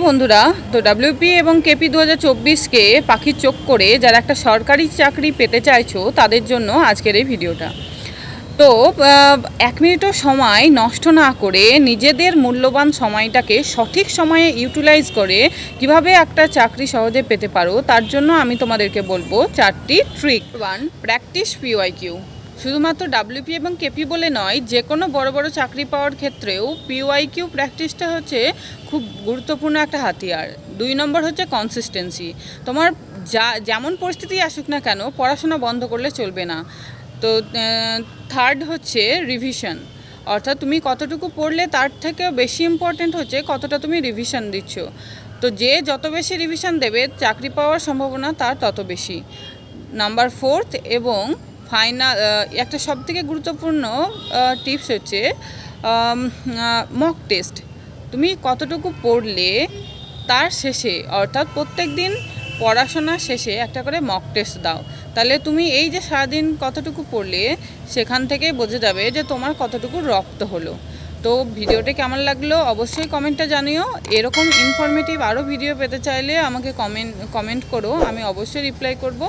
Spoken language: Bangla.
বন্ধুরা, তো ডাব্লিউপি এবং কেপি 2024কে পাখির চোখ করে যারা একটা সরকারি চাকরি পেতে চাইছো তাদের জন্য আজকের এই ভিডিওটা। তো 1 মিনিটও সময় নষ্ট না করে নিজেদের মূল্যবান সময়টাকে সঠিক সময়ে ইউটিলাইজ করে কিভাবে একটা চাকরি সহজে পেতে পারো তার জন্য আমি তোমাদেরকে বলবো 4টি ট্রিক। 1, practice PYQ. শুধুমাত্র ডাব্লিউপি এবং কেপি বলে নয়, যে কোনো বড় বড় চাকরি পাওয়ার ক্ষেত্রেও পিওয়াইকিউ প্র্যাকটিসটা হচ্ছে খুব গুরুত্বপূর্ণ একটা হাতিয়ার। 2 নম্বর হচ্ছে কনসিস্টেন্সি। তোমার যেমন পরিস্থিতি আসুক না কেন, পড়াশোনা বন্ধ করলে চলবে না। তো 3rd হচ্ছে রিভিশন, অর্থাৎ তুমি কতটুকু পড়লে তার থেকে বেশি ইম্পর্টেন্ট হচ্ছে কতটা তুমি রিভিশন দিচ্ছ। তো যে যত বেশি রিভিশন দেবে চাকরি পাওয়ার সম্ভাবনা তার তত বেশি। নাম্বার 4th এবং ফাইনাল একটা সবথেকে গুরুত্বপূর্ণ টিপস হচ্ছে মক টেস্ট। তুমি কতটুকু পড়লে তার শেষে, অর্থাৎ প্রত্যেক দিন পড়াশোনা শেষে একটা করে মক টেস্ট দাও। তাহলে তুমি এই যে সারাদিন কতটুকু পড়লে সেখান থেকে বোঝা যাবে যে তোমার কতটুকু রপ্ত হলো। তো ভিডিওটা কেমন লাগলো অবশ্যই কমেন্টে জানিও। এরকম ইনফরমেটিভ আরও ভিডিও পেতে চাইলে আমাকে কমেন্ট করো, আমি অবশ্যই রিপ্লাই করব।